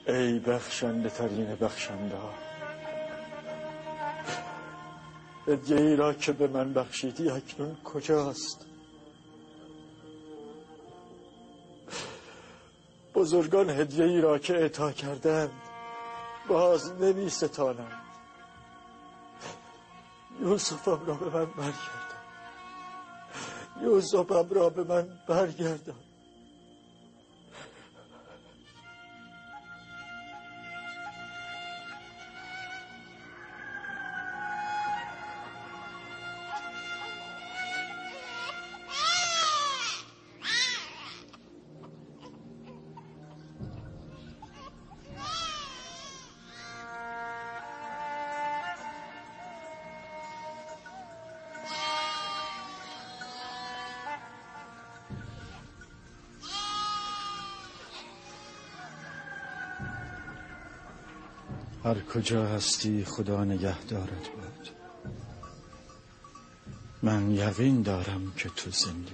ای بخشنده ترین بخشنده ها، هدیه‌ای را که به من بخشیدی اکنون کجاست؟ بزرگان هدیه‌ای را که عطا کردند باز نمی ستانند. یوسفم را به من برگردان، یوسفم را به من برگردان. هر کجا هستی خدا نگهدارت باد. من یقین دارم که تو زنده.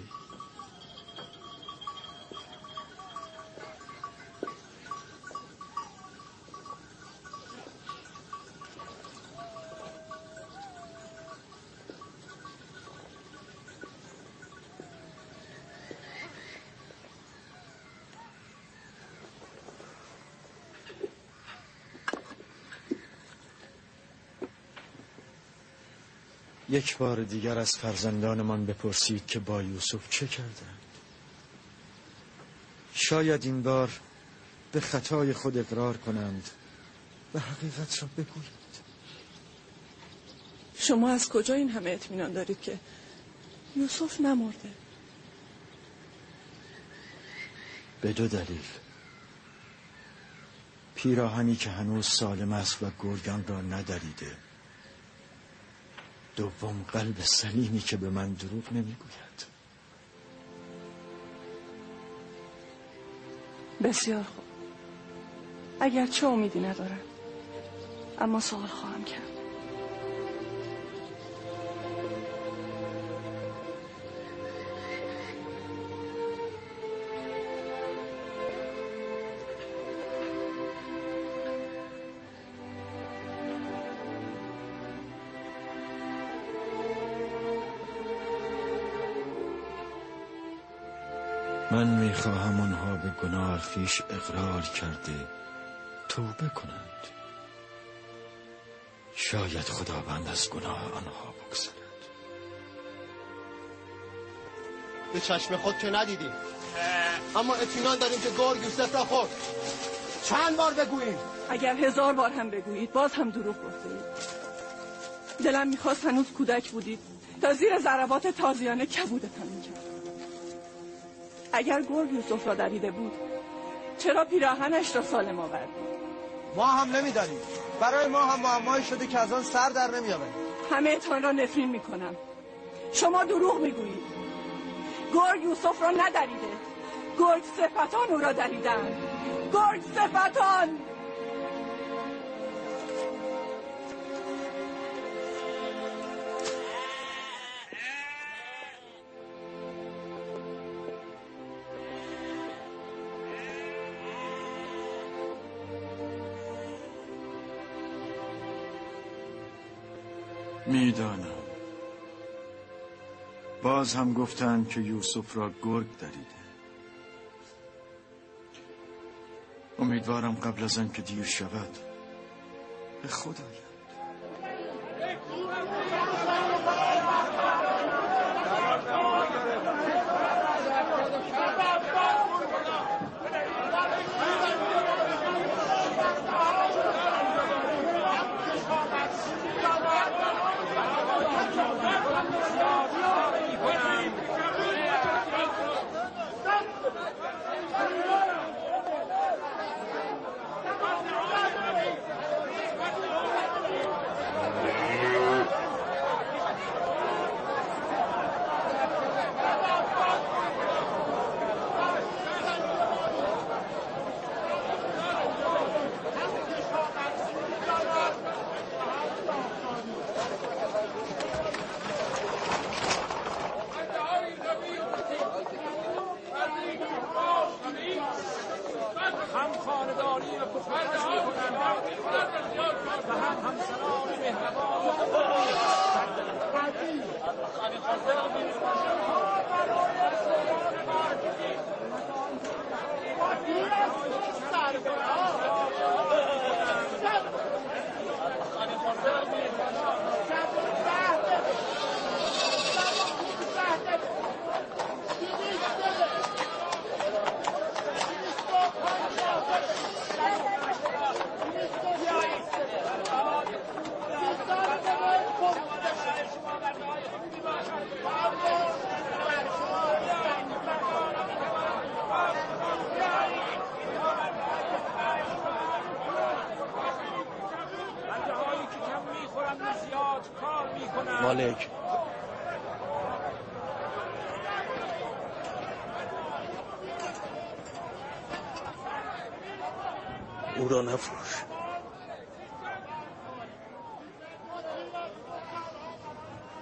یک بار دیگر از فرزندانمان بپرسید که با یوسف چه کردند. شاید این بار به خطای خود اقرار کنند و حقیقت را بگویند. شما از کجا این همه اطمینان دارید که یوسف نمرده؟ به دو دلیل. پیراهنی که هنوز سالم است و گرگان را ندریده. دوم قلب سلیمی که به من دروغ نمیگوید. بسیار خوب. اگر چه امیدی ندارم اما سوال خواهم کرد. من میخواهم آنها به گناه خویش اقرار کرده توبه کنند. شاید خداوند از گناه آنها بگذرد. به چشم خود که ندیدیم، اما اطمینان داریم که گرگ یوسف را خورد. چند بار بگوییم؟ اگر 1000 بار هم بگویید باز هم دروغ گفتید. دلم میخواست هنوز کودک بودید تا زیر ضربات تازیانه کبودتان میکرد. اگر گرگ یوسف را دریده بود چرا پیراهنش را سالم آورد؟ ما هم نمیدانیم. برای ما هم معمایی شده که از آن سر در نمیآوریم. همه تان را نفرین میکنم. شما دروغ میگویید. گرگ یوسف را ندریده. گرگ صفتان او را دریدند. گرگ صفتان. میدانم. باز هم گفتند که یوسف را گرگ دریده. امیدوارم قبل از آن که دیر شود به خود آید. خانداری و پرخوش میکنند و هم همسران مهربان مالک او را نفروش.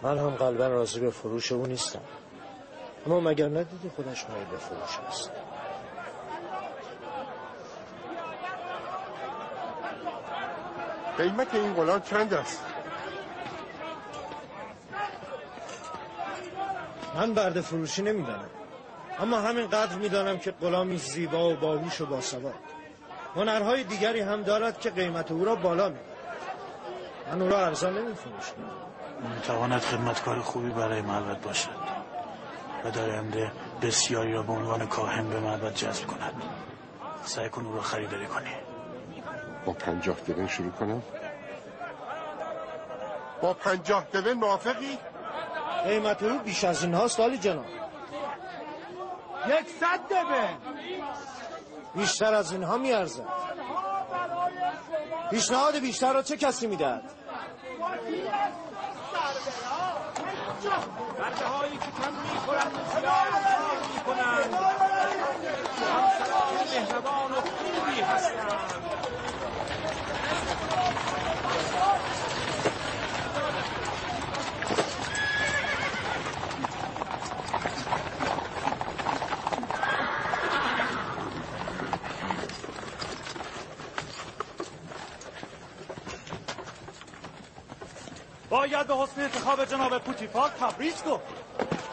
من هم قلبا راضی به فروش او نیستم، اما مگر ندیدی خودش مایل به فروش است؟ قیمت این غلام چند است؟ من برده فروشی نمیدانم، اما همین قدر میدانم که غلامی زیبا و باهوش و باسواد. هنرهای دیگری هم دارد که قیمت او را بالا میبرد. من او را ارزان نمیفروشم. میتواند خدمتکار خوبی برای معبد باشد و در آینده بسیاری را به عنوان کاهن به معبد جذب کند. سعی کن او را خریداری کنی. با 50 دون شروع کنم؟ با 50 دون موافقی؟ قیمت او بیش از این هاست عالی جناب. 100 دون. بیشتر از اینها میارزد. پیشنهاد بیشتر را چه کسی میدهد؟ برده هایی که کم میخورند زیاد کار میکنند، همسران مهربان و خوبی هستند. باید به حسن انتخاب جناب پوتیفار تبریز گفت.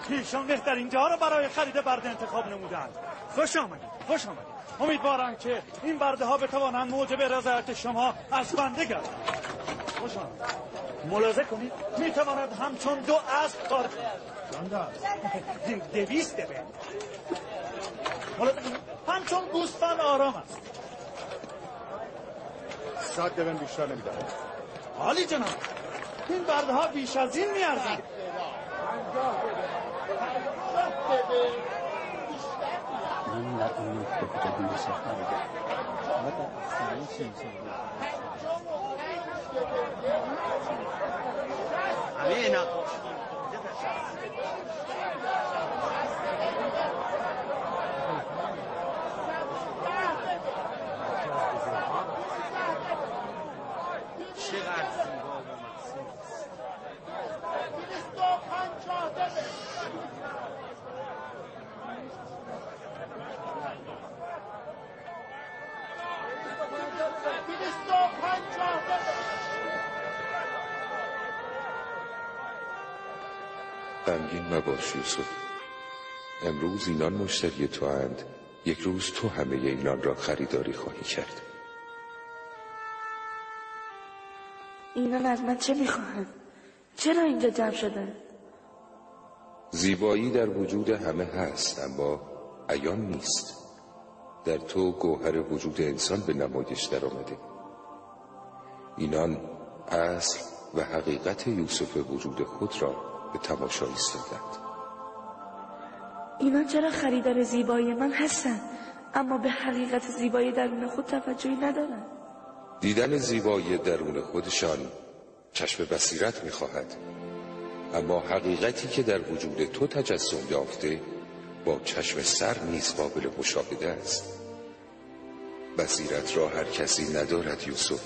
ایشان بهترین جا را برای خرید برده انتخاب نمودند. خوش آمدید، خوش آمدید. امیدوارم که این برده ها بتوانند موجب رضایت شما از بنده گردند. خوش آمدید. ملاحظه کنید میتواند همچون 2 اسب کار کند. 200 دون. ملاحظه کنید همچون گوسفند آرام است. 100 دون بیشتر نمیدهم. عالی جناب، این برده ها بیش از این میارزند. من در اون نقطه کجا بیشتر خریدم. غمگین مباش یوسف. امروز اینان مشتری تو اند، یک روز تو همه اینان را خریداری خواهی کرد. اینان از من چه میخواهند؟ چرا اینجا جمع شدند؟ زیبایی در وجود همه هست، اما عیان نیست. در تو گوهر وجود انسان به نمایش در آمده. اینان اصل و حقیقت یوسف وجود خود را به تماشا ایستادند. اینا چرا خریدار زیبایی من هستن اما به حقیقت زیبایی درون خود توجهی ندارن؟ دیدن زیبایی درون خودشان چشم بصیرت می‌خواهد، اما حقیقتی که در وجود تو تجسم یافته با چشم سر نیز قابل مشاهده است. بصیرت را هر کسی ندارد یوسف،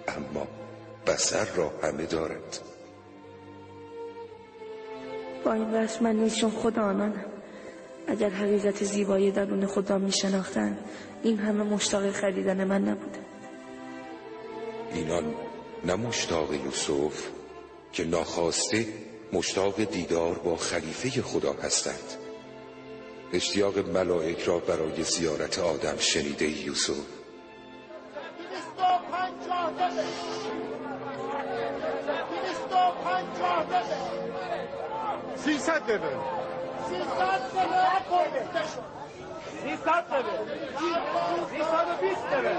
اما بصر را همه دارد. با این وصف من نیز چون خود آنانم. اگر حقیقت زیبایی درون خود را می شناختند این همه مشتاق خریدن من نبودند. اینان نه مشتاق یوسف که ناخواسته مشتاق دیدار با خلیفه خدا هستند. اشتیاق ملائک را برای زیارت آدم شنیده یوسف؟ 300 بده. 300 بده. 320 بده.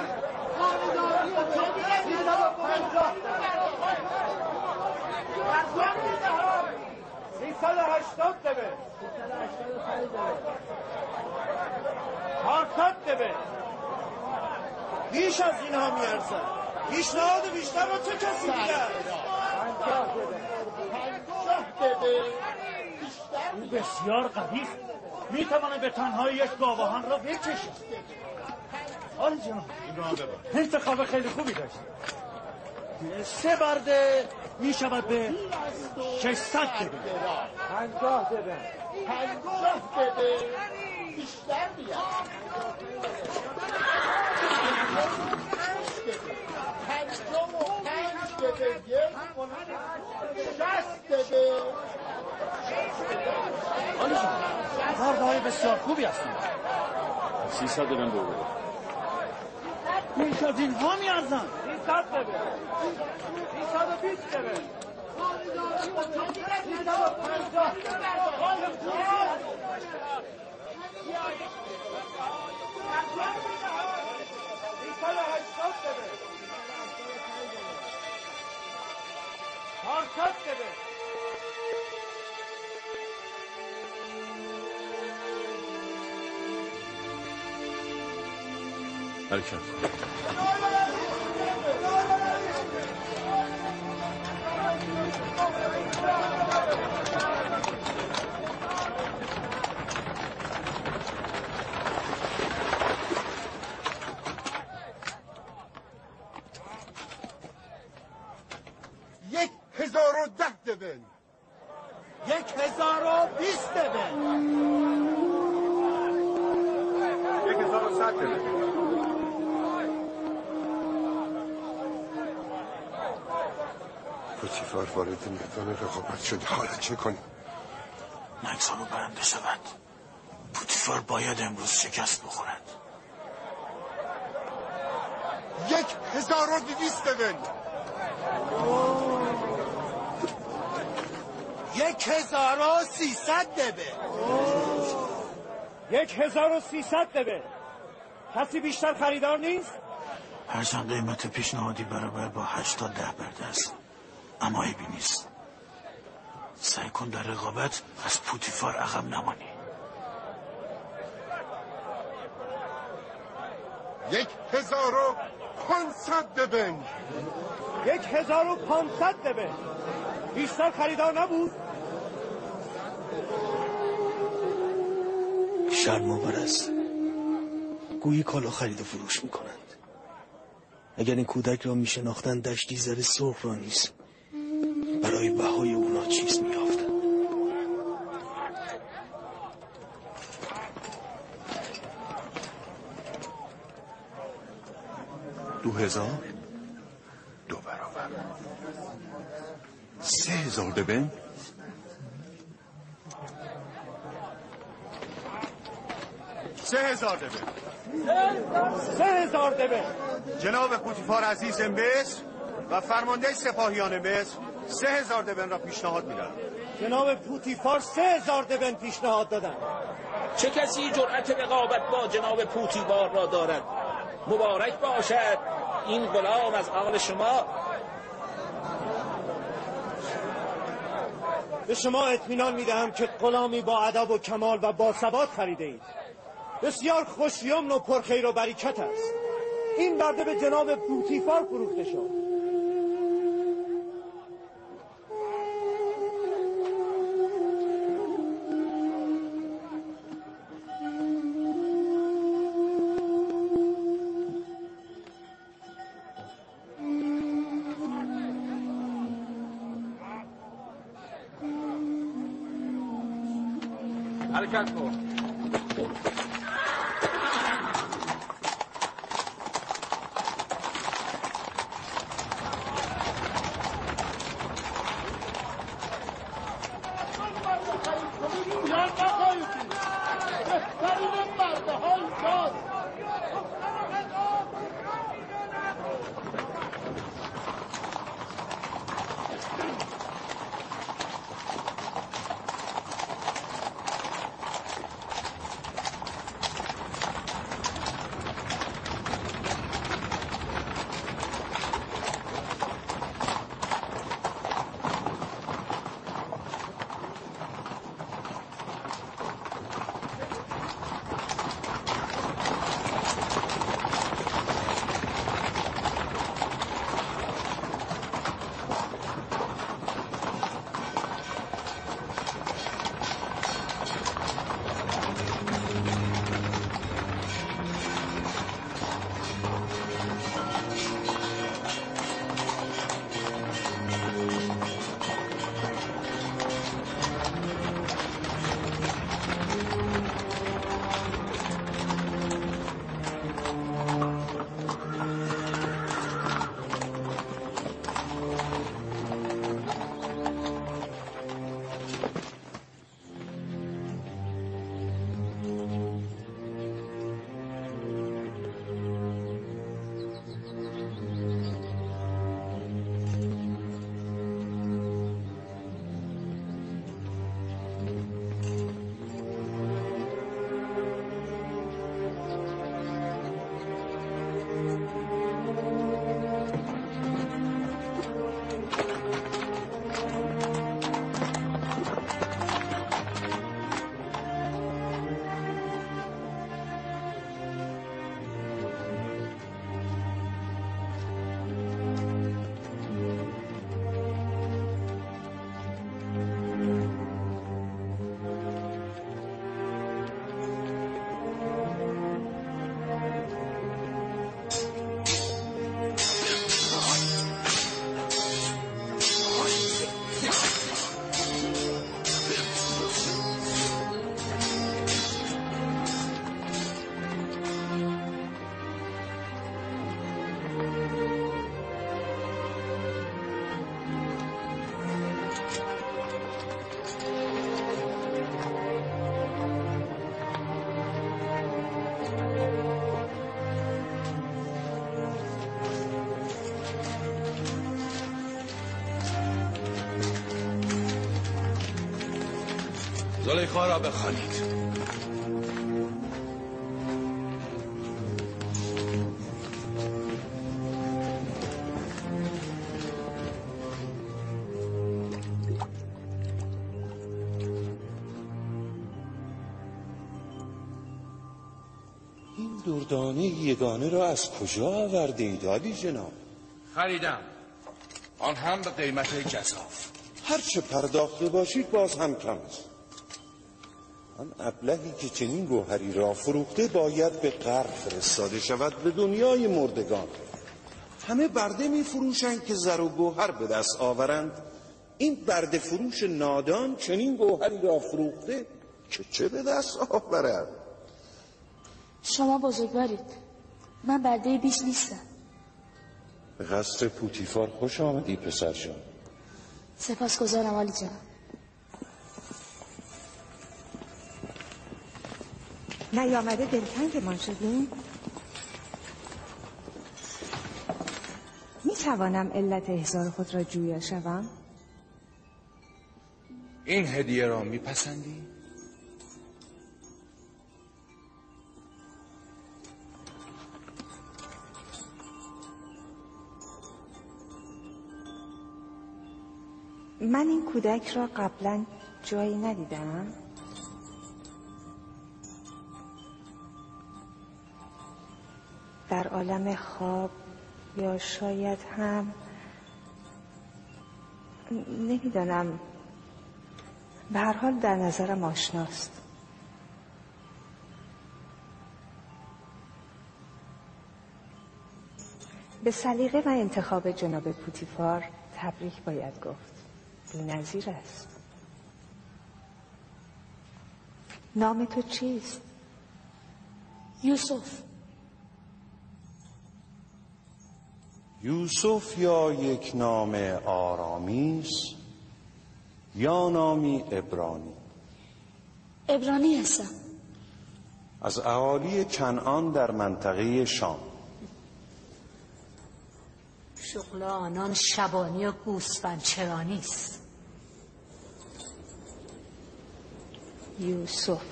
380 بده. 400 بده. بیش از اینها میارزن. پیشنهاد بیشتر رو چه کسی میده؟ 50 بده. او بسیار قوی میتوانه به تنهایی یک گاوهان را بکشد. آره جان، انتخاب خیلی خوبی داشت. 3 برده میشود به 600 بده. 50 بده. 50 بده. بیشتر بیاد. 55 بده. 60 بده. آره جان، برده‌های بسیار خوبی هستند. 300 بدن دوباره. بیش از اینها میارزن. 300 بده. 320 بده. 400 بده. حرکت. یک 1010 ببین. 1020 بده. 1100 ببین. پوتیفار وارد میدان رقابت شده. حالا چه کنیم؟ نگذارو برنده شود. پوتیفار باید امروز شکست بخورد. 1200 ببین. 1300 بده. 1300 بده. کسی بیشتر خریدار نیست؟ هرچند قیمت پیشنهادی برابر با 8 تا 10 برده است، اما عیبی نیست. سعی کن در رقابت از پوتیفار عقب نمانی. 1500 ببین. 1500 بده. بیشتر خریدار نبود؟ شرم‌آور است. گویی کالا خرید و فروش میکنند. اگر این کودک را میشناختند دشتی زر سرخ را نیست برای بهای اونا چیز میافتند. $2000 2 برابر. 3000 ببین. 3000 ببین. 3000 بده. جناب پوتیفار عزیز مصر و فرمانده سپاهیان مصر 3000 دبن را پیشنهاد میدن. جناب پوتیفار 3000 دبن پیشنهاد دادن. چه کسی جرأت رقابت با جناب پوتیفار را دارد؟ مبارک باشد این غلام از آن شما. به شما اطمینان میدهم که غلامی با ادب و کمال و با ثبات خریده اید. بسیار خوشیمن و پرخیر و برکت است. این برده به جناب پوتیفار فروخته شد. حرکت کن. زلیخا را بخوانید. این دردانه یگانه را از کجا آوردید عالی جناب؟ خریدم، آن هم به قیمت گزاف. هرچه پرداخته باشید باز هم کم است. آن ابلهی که چنین گوهری را فروخته باید به غرب فرستاده شود، به دنیای مردگان. همه برده می فروشند که زر و گوهر به دست آورند. این برده فروش نادان چنین گوهری را فروخته که چه به دست آورد؟ شما بزرگوارید، من برده بیش نیستم. به قصر پوتیفار خوش آمدی پسر جان. سپاسگزارم عالی جان. نیامده دلتنگمان شدیم؟ می توانم علت احضار خود را جویا شوم؟ این هدیه را میپسندی؟ من این کودک را قبلا جایی ندیدم. در عالم خواب یا شاید هم نمیدانم، به هر حال در نظرم آشناست. به سلیقه و انتخاب جناب پوتیفار تبریک باید گفت. بی‌نظیر است. نام تو چیست؟ یوسف. یوسف یا یک نام آرامیس یا نامی عبرانی؟ عبرانی هستم. از اهالی کنعان در منطقه شام. شغل آنان شبانی و گوسفند چرانی است. یوسف.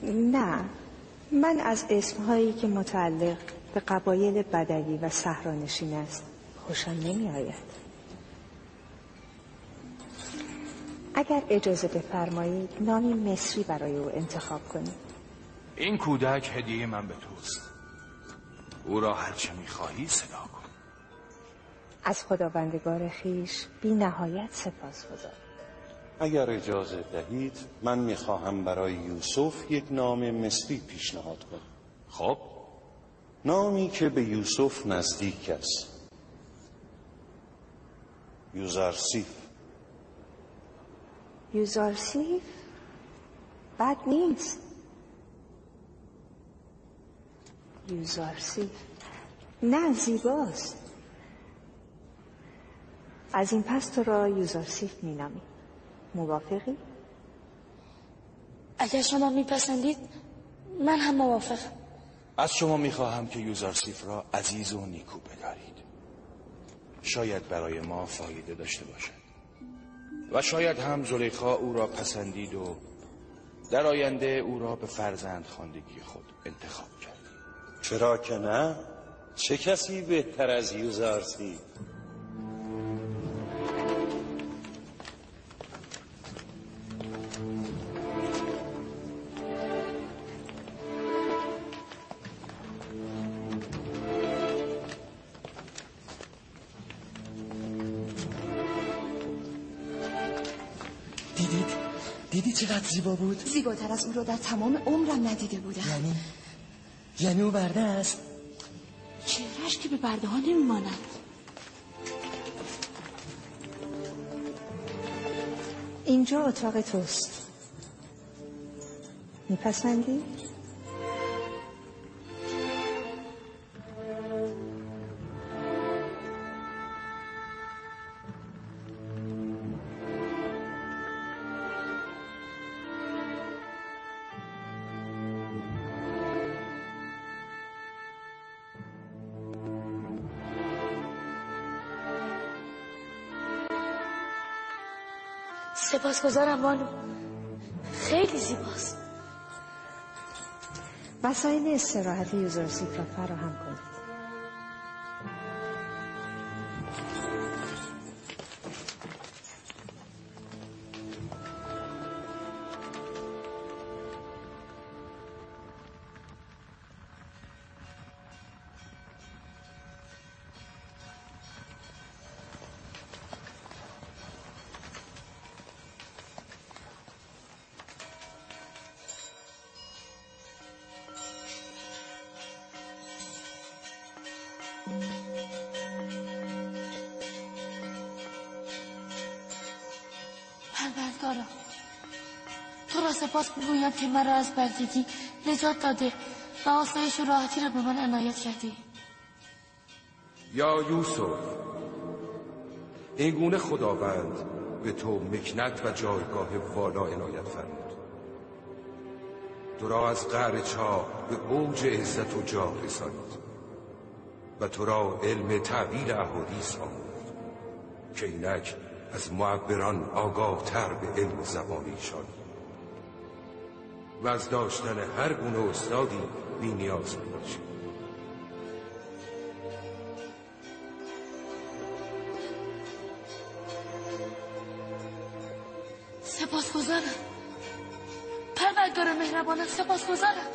نه، من از اسمهایی که متعلق به قبایل بدوی و صحرانشین است خوشم نمی آید. اگر اجازه بفرمایید نامی مصری برای او انتخاب کنید. این کودک هدیه من به توست. او را هرچه می‌خواهی صدا کن. از خداوندگار خویش بی نهایت سپاسگزارم. اگر اجازه دهید من میخواهم برای یوسف یک نام مصری پیشنهاد کنم. خب، نامی که به یوسف نزدیک است. یوزارسیف. یوزارسیف بد نیست. یوزارسیف نه، زیباست. از این پس تو را یوزارسیف مینامیم. موافقی؟ اگر شما میپسندید من هم موافقم. از شما میخواهم که یوزارسیف را عزیز و نیکو بدارید. شاید برای ما فایده داشته باشد و شاید هم زلیخا او را پسندید و در آینده او را به فرزند خواندگی خود انتخاب کرد. چرا که نه؟ چه کسی بهتر از یوزارسیف؟ دیدی چقدر زیبا بود؟ زیباتر از اون رو در تمام عمرم ندیده بودم. یعنی او برده است؟ چهرهش که به برده ها نمیماند. اینجا اتاق توست. میپسندی؟ سپاسگزارم بانو، خیلی زیباست. وسایل استراحت یوزارسیف را فراهم کنید. پروردگارا، تو را سپاس میگویم که مرا از بردگی نجات داده و آسایش و راحتی را به من عنایت کردی. یا یوسف، این گونه خداوند به تو مکنت و جایگاه والا عنایت فرمود. تو را از قعر چاه به اوج عزت و جاه رسانید و تو را علم تعبیر احادیث آموخت که اینک از معبران آگاه تر به علم زبان ایشان و از داشتن هر گونه استادی بی نیاز می باشی. سپاسگزارم پروردگار مهربانم، سپاسگزارم.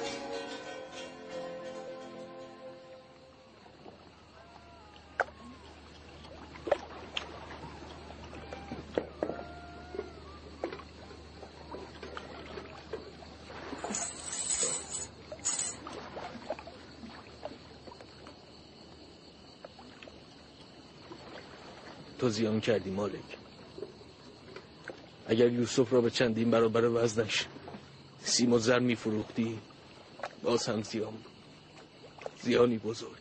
تو زیان کردی مالک. اگر یوسف را به چندین برابر وزنش سیم و زر میفروختی باز هم زیان بود. زیانی بزرگ.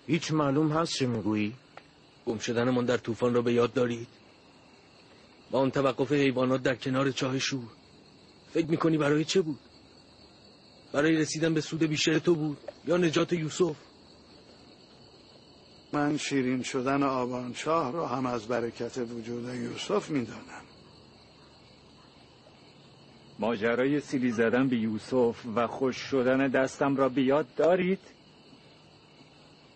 هیچ معلوم هست چه میگویی؟ گم شدنمان در طوفان را به یاد دارید؟ با آن توقف حیوانات در کنار چاه شور. فکر میکنی برای چه بود؟ برای رسیدن به سود بیشتر تو بود یا نجات یوسف؟ من شیرین شدن آبانشاه را هم از برکت وجود یوسف میدانم. ماجرای سیلی زدن به یوسف و خوش شدن دستم را بیاد دارید؟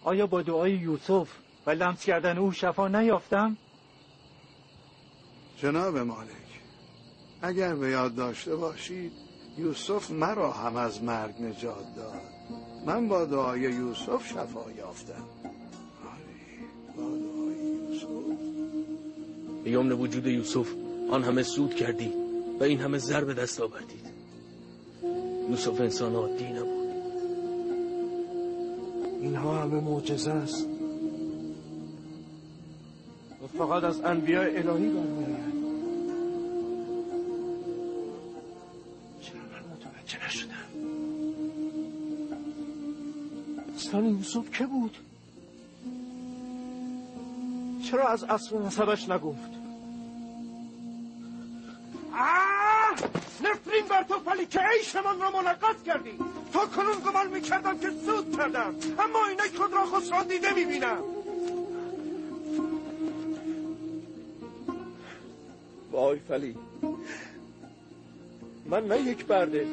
آیا با دعای یوسف و لمس کردن او شفا نیافتم؟ جناب مالک، اگر به یاد داشته باشید یوسف مرا هم از مرگ نجات داد. من با دعای یوسف شفا یافتم. با دعای یوسف. به یمن وجود یوسف آن همه سود کردی و این همه زر به دست آوردید. یوسف انسان عادی نبود. اینها همه معجزه است و فقط از انبیاء الهی برمی‌آید. چرا من متوجه نشدم؟ اصلا یوسف که بود؟ چرا از اصل نسبش نگفت؟ نفرین بر تو فلی که عیشمان را منغص کردی. تا کنون گمان میکردم که سود کردم، اما اینک خود را خسران دیده میبینم. وای فلی، من نه یک برده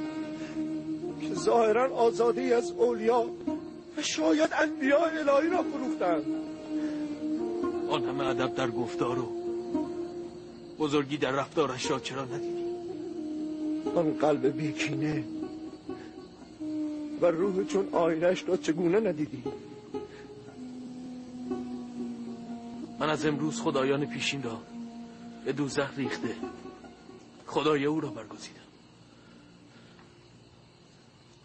که ظاهرا آزادی از اولیا و شاید انبیاء الهی را فروختم. آن همه ادب در گفتار و بزرگی در رفتارش را چرا ندیدی؟ آن قلب بیکینه و روح چون آینش را چگونه ندیدی؟ من از امروز خدایان پیشین را به دوزخ ریخته خدای او را برگزیدم.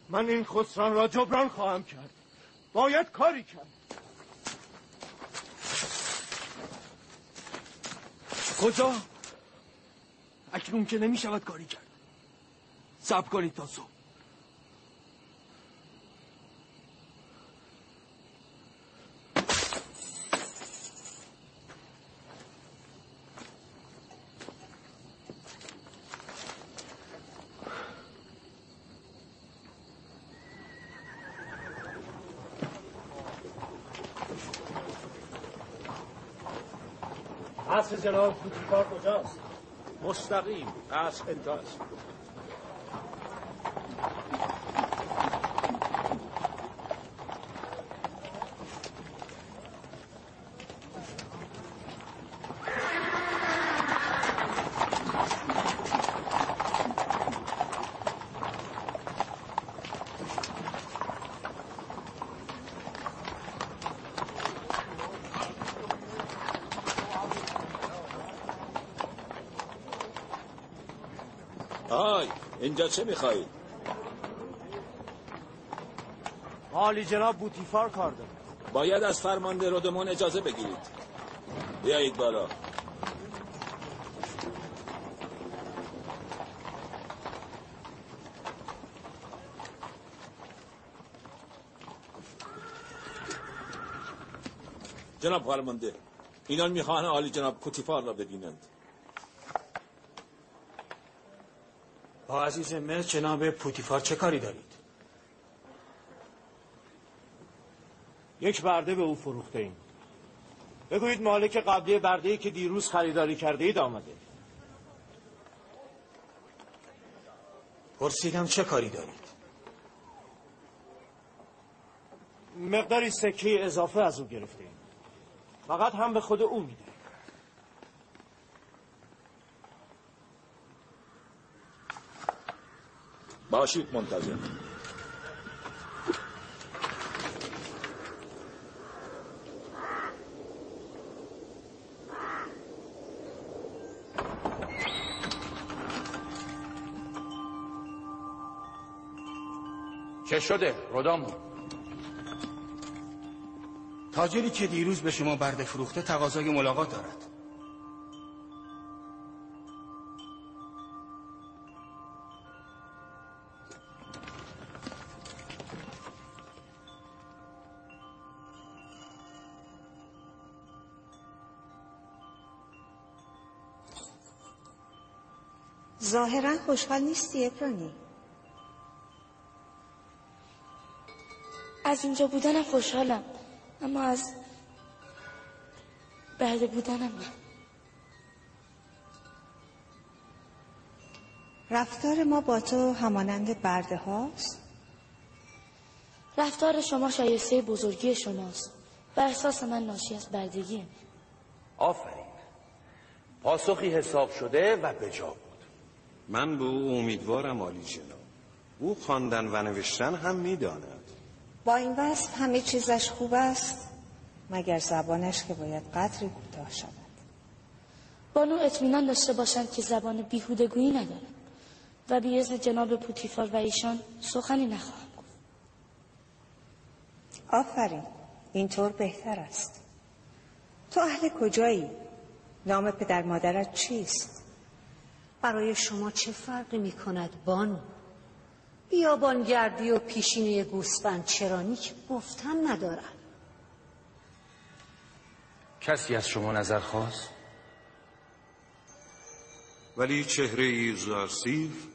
من این خسران را جبران خواهم کرد. باید کاری کرد. کجا؟ اکنون که نمی شود کاری کرد. صبر کنید تا صبح. قصر جناب پوتیفار کجاست؟ مستقیم قصر انتاست. اینجا چه میخواهید؟ عالی جناب بوتیفار کار دارد. باید از فرمانده رودمان اجازه بگیرید. بیایید بالا. جناب فرمانده، اینان میخواهند عالی جناب بوتیفار را ببینند. با عزیز مصر جناب پوتیفار چه کاری دارید؟ یک برده به او فروخته ایم. بگویید مالک قبلی برده‌ای که دیروز خریداری کرده اید آمده. پرسیدم چه کاری دارید؟ مقداری سکه اضافه از او گرفته ایم. فقط هم به خود او میده. باشید منتظر. چه شده رودامو؟ تاجری که دیروز به شما برده فروخته تقاضای ملاقات دارد. ظاهرا خوشحال نیستی ابرانی؟ از اینجا بودنم خوشحالم، اما از برده بودنم نه. رفتار ما با تو همانند برده هاست؟ رفتار شما شایسته بزرگی شماست و احساس من ناشی از بردگیه. آفرین، پاسخی حساب شده و بجا بود. من به او امیدوارم عالی جناب. او خواندن و نوشتن هم میداند. با این وصف همه چیزش خوب است مگر زبانش که باید قدری کوتاه شود. بانو اطمینان داشته باشند که زبان بیهودگویی ندارم و بی اذن جناب پوتیفار و ایشان سخنی نخواهم گفت. آفرین، اینطور بهتر است. تو اهل کجایی؟ نام پدر مادرت چیست؟ برای شما چه فرقی می کند بانو؟ بیابانگردی و پیشینه گوسفند چرانی که گفتن ندارن. کسی از شما نظر خواست؟ ولی چهره یوزارسیف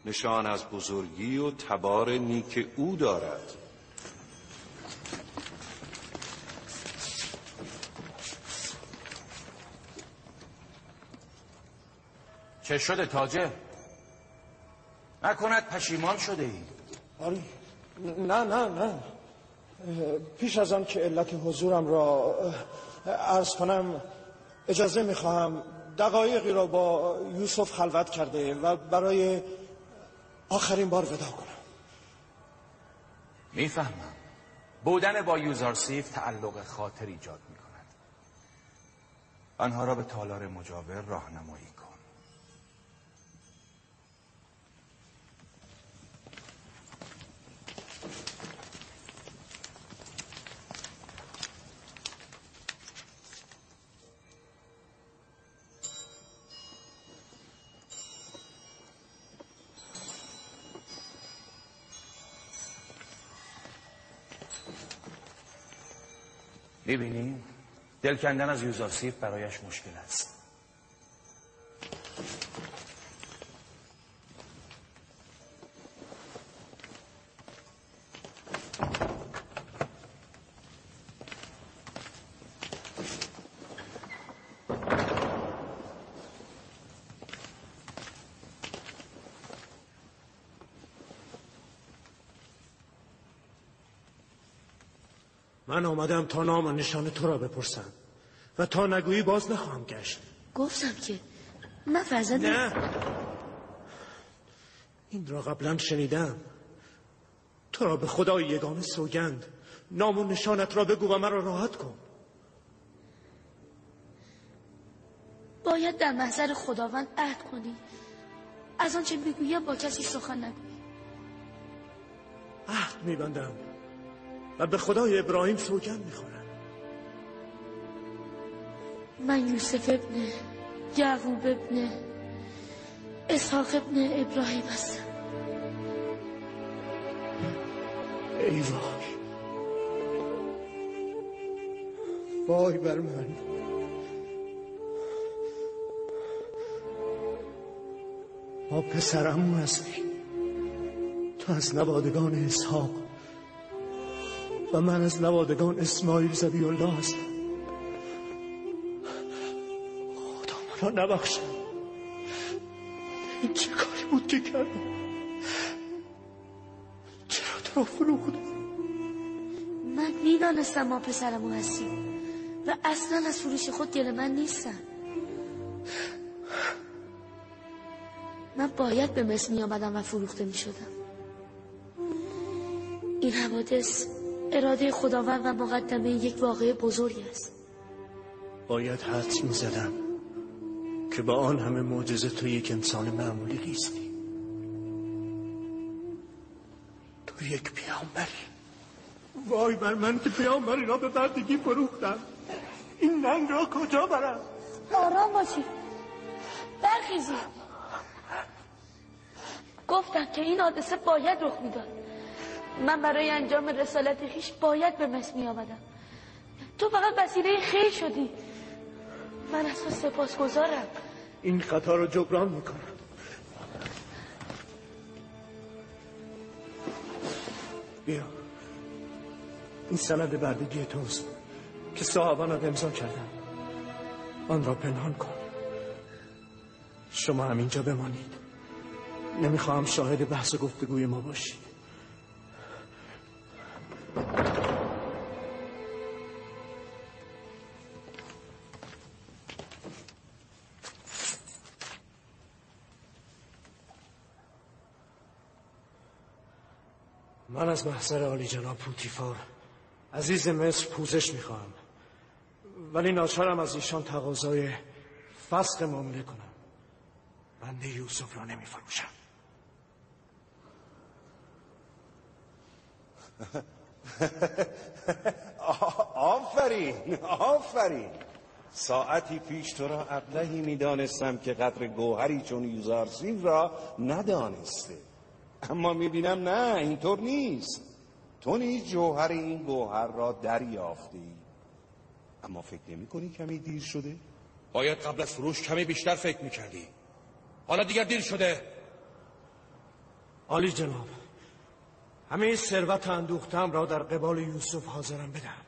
نشان از بزرگی و تبار نیک او دارد. چه شده تاجر؟ نکند پشیمان شده ای؟ آری نه پیش از آن که علت حضورم را عرض کنم اجازه میخواهم دقایقی را با یوسف خلوت کرده و برای آخرین بار وداع کنم. میفهمم. بودن با یوزارسیف تعلق خاطر ایجاد میکند. آنها را به تالار مجاور راهنمایی کن. می‌بینی؟ دل کندن از یوزارسیف برایش مشکل است. من آمدم تا نام و نشان تو را بپرسم و تا نگویی باز نخواهم گشت. گفتم که من فرزند نه، این را قبلا شنیدم. تو را به خدای یگانه سوگند نام و نشانت را بگو و مرا راحت کن. باید در محضر خداوند عهد کنی از آنچه بگویم با کسی سخن نگویی. عهد میبندم و به خدای ابراهیم سوگند میخورم. من یوسف ابن یعقوب ابن اسحاق ابن ابراهیم هستم. ای وای بر من. ما پسرمو هستی. تو از نوادگان اسحاق و من از نوادگان اسماعیل ذبیح الله هستم. خدا مرا نبخشد. این چه کاری بود که کردم؟ چرا تو را فروختم؟ من میدانستم ما پسرمو هستیم و اصلا از فروش خود گله من نیستم. من باید به مصر می آمدم و فروخته می شدم. این حوادث اراده خداوند و مقدمه یک واقعه بزرگ است. باید حدس می زدم که با آن همه معجزه تو یک انسان معمولی نیستی. تو تو یک پیامبری. وای بر من که پیامبری را به بردگی فروختم. این ننگ را کجا برم؟ آرام باشی، برخیزی. گفتم که این حادثه باید رخ میداد. من برای انجام رسالت خویش باید به مصر می آمدم. تو فقط وسیله خیر شدی. من از تو سپاسگزارم. این خطا رو جبران میکنم. بیا، این سند بردگی توست که صاحبانت امضا کردن. آن را پنهان کن. شما هم اینجا بمانید. نمیخواهم شاهد بحث و گفتگوی ما باشید. من از محضر عالی جناب پوتیفار عزیز مصر پوزش میخواهم، ولی ناچارم از ایشان تقاضای فسخ معامله کنم. بنده یوسف را نمیفروشم. آفرین. ساعتی پیش تو را ابلهی میدانستم که قدر گوهری چون یوزارسیف را ندانسته، اما میبینم نه، اینطور نیست. تو نیز جوهر این گوهر را دریافتی. اما فکر نمی کنی کمی دیر شده؟ باید قبل از فروش کمی بیشتر فکر میکردی. حالا دیگر دیر شده. عالی جناب، همه ثروت اندوختم را در قبال یوسف حاضرم بدم.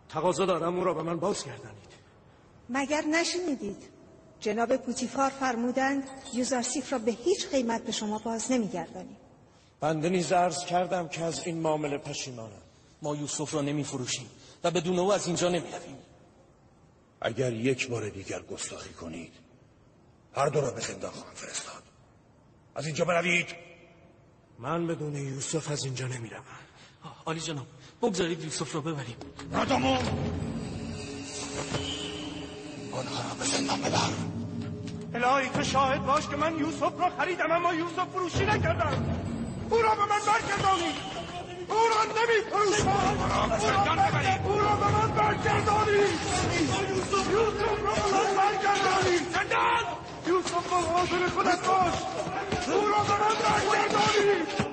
تقاضا دارم او را به من بازگردانید. مگر نشنیدید جناب پوتیفار فرمودند یوزارسیف را به هیچ قیمت به شما باز نمیگردانیم. بنده نیز عرض کردم که از این معامله پشیمانم. ما یوسف را نمیفروشیم و بدون او از اینجا نمیرویم. اگر یک بار دیگر گستاخی کنید هر دو را به زندان خواهم فرستاد. از اینجا بروید. من بدون یوسف از اینجا نمیروم. عالی جناب، بگذارید یوسف را ببریم. رادامون آنها را به زندان ببر. الهی تو شاهد باش که من یوسف را خریدم اما یوسف فروشی نکردم. او را به من برگردانید. او را نمیفروشم. او را به من برگردانید. یوسف را به من برگردانید. زندان. یوسف را حاضر خودت باش. او را به من برگردانید.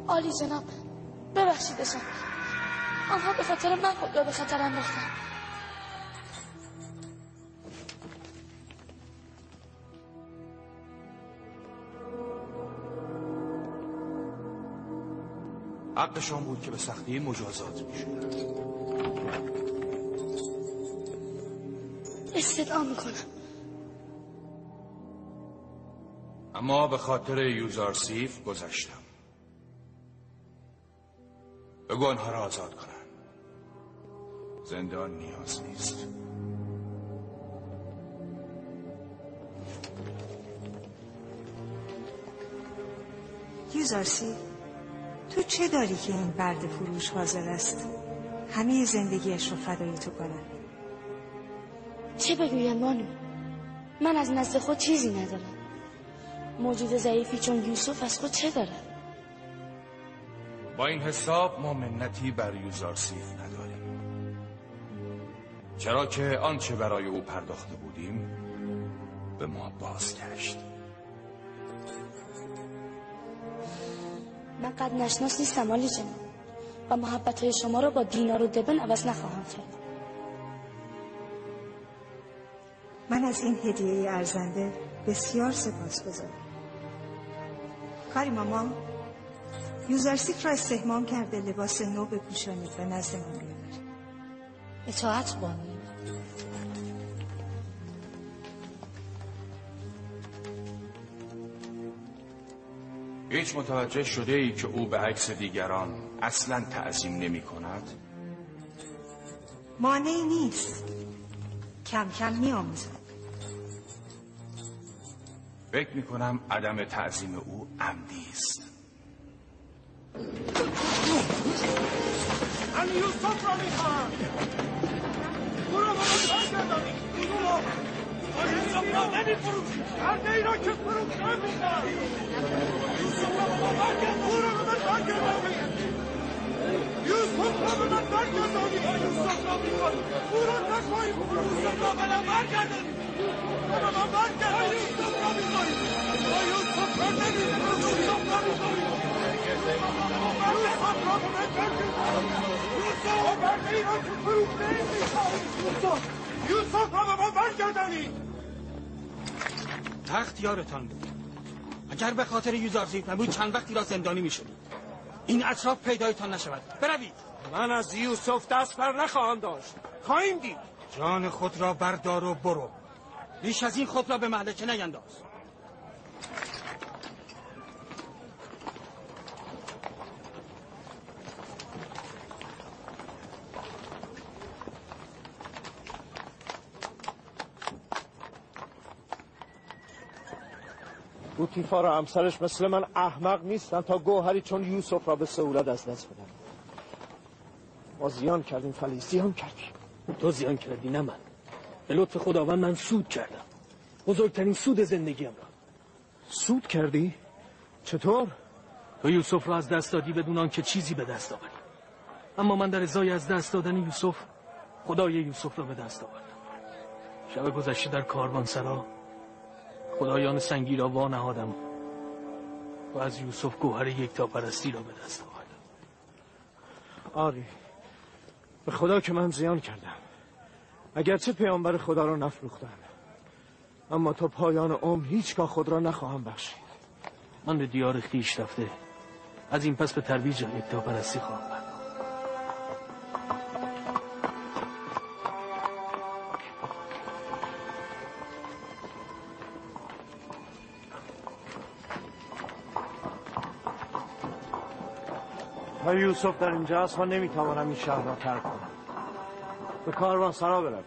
عالی جناب، ببخشیدشان. آنها به خاطر من خود را به خطر انداختند. حقشان بود که به سختی مجازات میشدند. استدعا میکنم. اما به خاطر یوزارسیف گذشتم. بگو آنها را آزاد کنن. زندان نیاز نیست. یوزارسیف، تو چه داری که این برد فروش حاضر است همه زندگیش رو فدای تو کنه؟ چه بگویم بانو؟ من از نزد خود چیزی ندارم. موجود ضعیفی چون یوسف از خود چه دارد؟ با این حساب ما منتی بر یوزارسیف نداریم، چرا که آنچه برای او پرداخته بودیم به ما بازگشت. من قد نشناس نیستم عالی جناب و محبت‌های شما را با دینار و دبن عوض نخواهم کرد. من از این هدیه ارزنده بسیار سپاسگزارم. کاری ماما، یوزارسیف را استحمام کرده لباس نو بپوشانید و نزد من بیاورید. اطاعت بانو. هیچ متوجه شده ای که او به عکس دیگران اصلا تعظیم نمی کند؟ مانعی نیست، کم کم می آموزم. فکر می کنم عدم تعظیم او عمدی است. من یوسف را می خواهم. برو بابا برگردانی یوسف را نمیفروشی کرده ای را که فروخته میکنم یوسف را بابا برگردانی برو بابا برگردانی یوسف را به من برگردانی یوسف را میخواد برو نکنی یوسف را به من برگردانی به من برگردانی یوسف را میخوایی یوسف را نمیفروشی یوسف را میخوایی یوسف را به من برگردانی یوسف را به من برگردانی تخت یارتان بود. اگر به خاطر یوزارسیف نبود چند وقتی را زندانی میشدید. این اطراف پیدایتان نشود. بروید. من از یوسف دست بر نخواهم داشت. خواهیم دید. جان خود را بردار و برو. بیش از این خود را به مهلکه نینداز. پوتیفار و همسرش مثل من احمق نیستن تا گوهری چون یوسف را به سهولت از دست بدن. ما زیان کردیم فلی، زیان کردیم. تو زیان کردی نه من. به لطف خداوند من سود کردم. بزرگترین سود زندگیم را. سود کردی؟ چطور؟ تو یوسف را از دست دادی بدون آنکه چیزی به دست آوری. اما من در ازای از دست دادن یوسف خدای یوسف را به دست آوردم. شب گذشته در کاروانسرا خدایان سنگی را وانهادم و از یوسف گوهر یکتاپرستی را به دست آوردم. آری به خدا که من زیان کردم، اگرچه پیامبر خدا را نفروختم، اما تا پایان عمر هیچگاه خود را نخواهم بخشید. من به دیار خویش رفته از این پس به ترویج یکتاپرستی خواهم برد. و یوسف در اینجا است، ما نمیتوانم این شهر را ترک کنم. به کاروانسرا برویم.